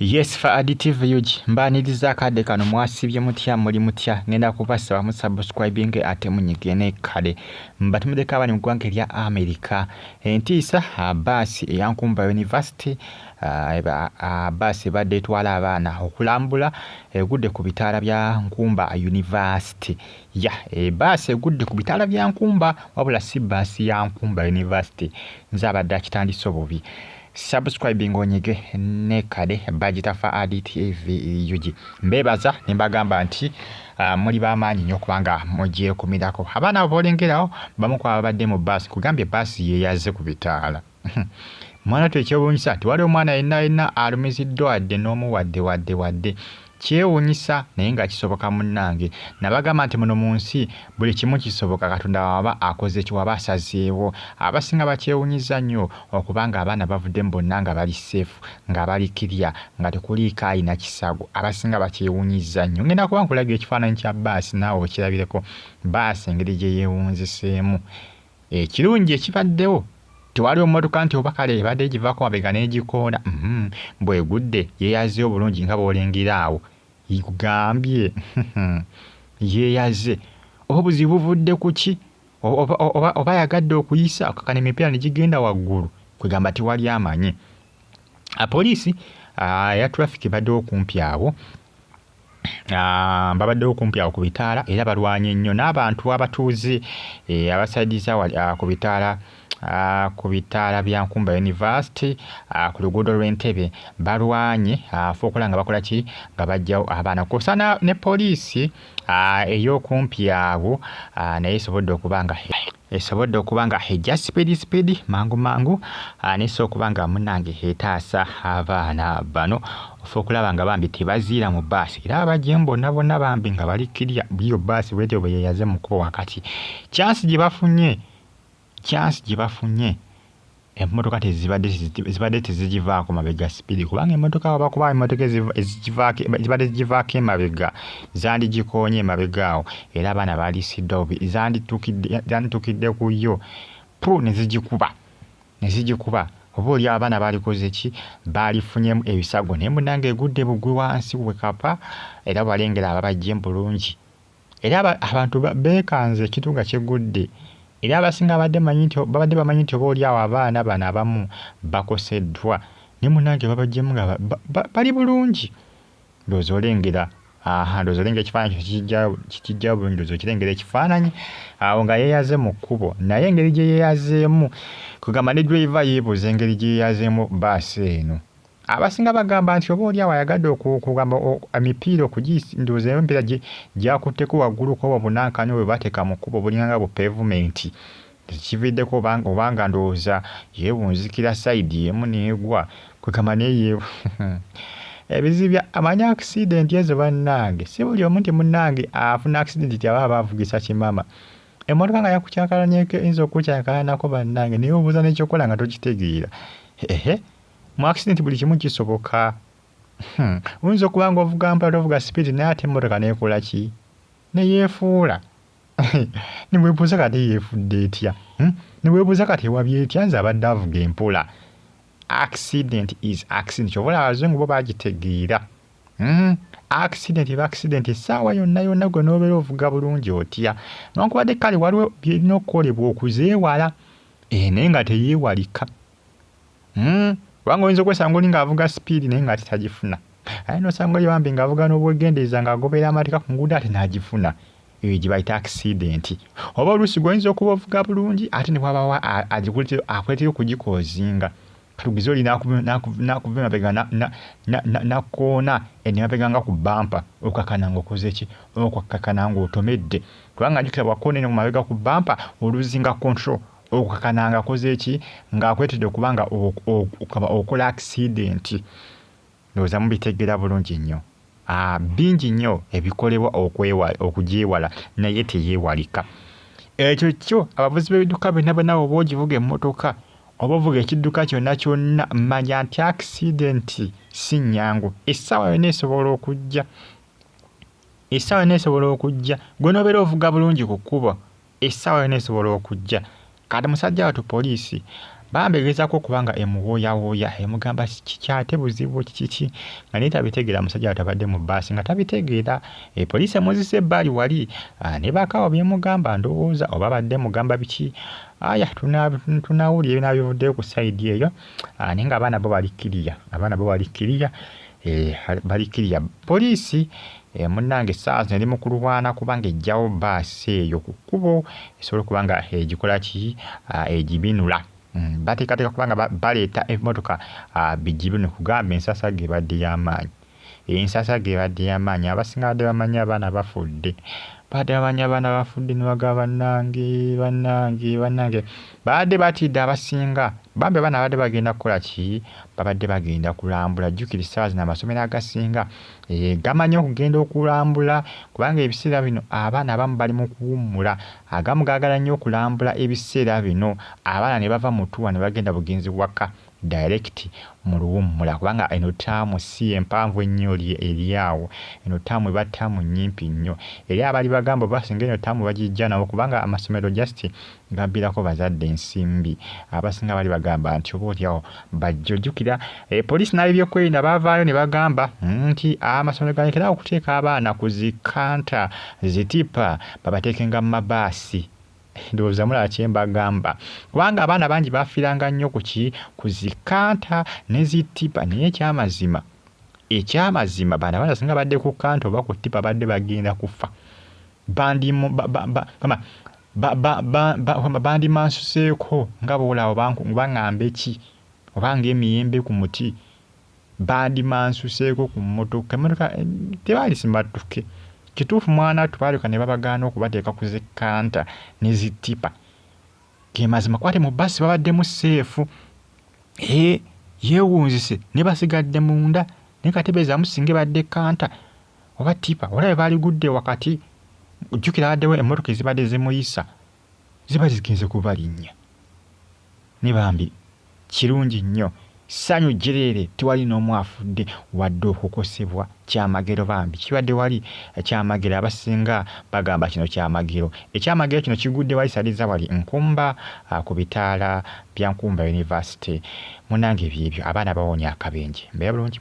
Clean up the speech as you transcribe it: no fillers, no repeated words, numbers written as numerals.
Yes, for additive yuji mbaniriza akade kano mwasibye mutya muri mutya ngenda kubasaba musubscribing ate munyigene kale mbatumudeka abani mugwange lya America entiisa basi eyankumba University basi badde twala abana okulambula egudde ku bitaala bya Nkumba University basi egudde ku bitaala bya Nkumba wabula si basi ya Nkumba University nzabadde kitandise obubi subscribing onyege nekade budget for additive yuji mbebaza nimbagamba nti muri bamanyi nyo kubanga mujye kumidako abana abolengeraho bamukwa abadde mu bus kugambye bus ye yaze kubitala mwana tekyewunyisa tiwali omwana yenna alumiziddwa adde n'omu wadde kyewunyisa naye nga kisoboka munnange nabagamba nti muno mu nsi buli kimu kisoboka Katonda waba akoze kiwaba asazeewo abasinga bakyewunyiza nnyo okubanga abaana bavudde bonna nga bali safe nga bali kirya nga tekuliiko ayina kisago abasinga bakyewunyiza nnyo ngenda kuba nkulaga ekifaananyi kya baasi naawe okirabireko baasi engeri gye yeewunziseemu ekirungi ekibaddewo tewali ommotoka nti oba kale ebadde givaako mabega n'egikoona bwegudde yeeyazeewo bulungi nga bw'olengera awo yigambye yeeyaze obuzibu buvudde ku ki oba yagadde okuyisa okakana emipiira ne gigenda waggulu kwegamba tewali amanyi poliisi ya traffic baddewo kumpi awo babaddewo kumpi awo ku bitaala era balwanye nnyo n'abantu abatuuze abasaidiza ku bitaala bya Nkumba University ku luguudo lw'Entebbe balwanye okola nga bakola ki nga bajjawo abaana kusana ne poliisi ey'okumpi awo naye esobodde okuba nga ejja speed mangu nese okuba nga munnange etaasa abaana bano okulaba nga bambi tebaziira mu baasi era abajje bonna bambi nga bali kirya byo baasi bwetyo bwe yeeyaze mu kkubo wakati chance gye bafunye emmotoka zibadde tezigivaako mabega speed kubanga emmotoka wabakuba emmotoka zibadde zigivaako emabega zandigikoonye emabega awo era abaana baalisiddwa bubi zanditukidde ku yo ne zigikuba oba oli abaana baalikoze ki baalifunyemu ebisago naye munnange egudde bugwi wansi wekapa era balengera ababajje bulungi era abantu beekanze ekitunga kyegudde era abasinga babadde bamanyi nti oba oli awo abaana bano abamu bakoseddwa ne munnange babajjemu nga bali bulungi ndowooza olengera ekifaananyi kikijja bulungi ndowooza okirengera ekifaananyi awo nga yeeyaze mu kkubo naye engeri gye yeeyazeemu kugamba ne driver yeebuuza engeri gye yeeyazeemu baasi eno abasinga bagamba nti oba oli awo ayagadde okugamba emipiira ndowooza emipiira gyakutteko waggulu ko obunankani bwe bateeka mu kkubo bulinganga bu pavement kividdeko obanga ndowooza yeewunzikira sayidi emu neegwa kwegamba naye ebizibya amanyi accident ezo bannange si buli omu nti munnange afuna accident ti aba abavugisa kimama emmotoka nga yakukyankalanyeko eyinza okukyankalanako bannange naye obuuza n'ekyokola nga tokitegeera mu accident buli kimu kisoboka oyinza okuba nga ovuga mpala ovuga speed naye ate emmotoka neekola ki neyeefuula neweebuuza kati yeefudde etya neweebuuza kati ewabye etya nze abadde avuga empola accident is accident obola abazungu bo bagitegeera accident essaawa yonna gwe n'obeera ovuga bulungi otya nonkubadde kale waliwo byerina okukolebwa okuzeewala naye nga teyeewalika kubanga oyinza okwesanga oli ng'avuga speed naye nga tagifuna aye nosanga oli bambi ng'avuga n'obwegendereza ng'agoberera amateeka ku nguudo ate n'agifuna eyo gye bayita accident oba oluusi gw'oyinza okuba ovuga bulungi ate ne bwabawo akuleetera okugikoozinga katugize oli n'akuva emabega nakoona emabega nga ku bampa okakana ng'okoze ki okakana ng'otomedde kubanga njukira bwakoona eno mu mabega ku bampa oluzinga control okukakananga akoze eki ng'akwetedde okubanga okola accident ndowooza mubitegeera bulungi nnyo bingi nnyo ebikolebwa okugyewala naye teyeewalika ekyo kyo abavuzi b'ebidduka bonna oba ogivuga emmotoka oba ovuga ekidduka kyonna manya nti accident si nnyangu essaawa yonna esobola okujja gwe n'obeera ovuga bulungi ku kkubo essaawa yonna esobola okujja kati musajja watu poliisi bambegezaako kubanga emuwooyawooya emugamba kikyate buzibu kiki nga naye tabitegeera musajja atabadde mu bbaasi nga tabitegeera. Poliisi emuzise ebbali wali ne bakaawo byemugamba ndowooza oba badde mugamba biki. Aya tunaawulira ebina bivuddeyo ku sayidi eyo naye nga abaana bo balikkiriya poliisi munnange essaawa zino eri mu kulwana kubanga ejjawo bbaasi eyo ku kkubo esobola okuba nga egikola ki egibinula. Bateekateeka kubanga baleeta emmotoka bigibinule kugamba ensasa gebadde y'amaanyi abasinga badde bamanyi abaana bafudde ne bagamba bannange badde batidde abasinga bambi abaana badde bagenda kukola ki babadde bagenda kulambula. Jjukira essaawa zino amasomero agasinga gamanyi okugenda okulambula kubanga ebiseera bino abaana abamu bali mu kuwummula, agamu gaagala nnyo okulambula ebiseera bino abaana ne bava mu ttuwa ne bagenda bugenzi waka direct mu luwummula kubanga eno ttaamu si empanvu ennyo eri awo, eno ttaamu eba ttaamu nnyimpi nnyo eri abali bagamba basinga eno ttaamu bagijja nabo kubanga amasomero just gabbirako bazadde ensimbi. Abasinga bali bagamba nti oba olyawo bajja. Ojjukira poliisi n'ab'ebyokwerinda baavaayo ne bagamba nti amasomero galekera okuteeka abaana ku zikanta zitipa babateekenga mu mabaasi. Ndowooza mulaba kye mbagamba kubanga abaana bangi bafiiranga nnyo ku zikanta ne zitipa naye ekyamazima bano abaana singa badde ku kanta oba ku tipa badde bagenda kufa. Bandimansuseeko nga boolaba baŋŋamba eki oba ng'emiyembe ku muti bandimansuseeko ku mmotoka tebaali simattuke. Kituufu mwana twaleka ne babagaana okubateeka ku zikanta ne zitipa. Ge mazima kwate mu bbaasi babaddemu seefu yeewunzise ne basigadde munda naye katebeezaamu singa badde kanta oba tipa olaba baaligudde wakati. Ojjukira baddewo emmotoka ezibadde zimuyisa ziba zigenze kubalinnya ne bambi kirungi nnyo ssanyu jjereere tewali n'omu afudde wadde okukosebwa kyamagero. Bambi kibadde wali kyamagero abasinga bagamba kino kyamagero. Ekyamagero kino kigudde wali saliza wali Nkumba ku bitaala bya Nkumba University. Munnange byebyo abaana bawonya akabenje. Mbeera bulungi.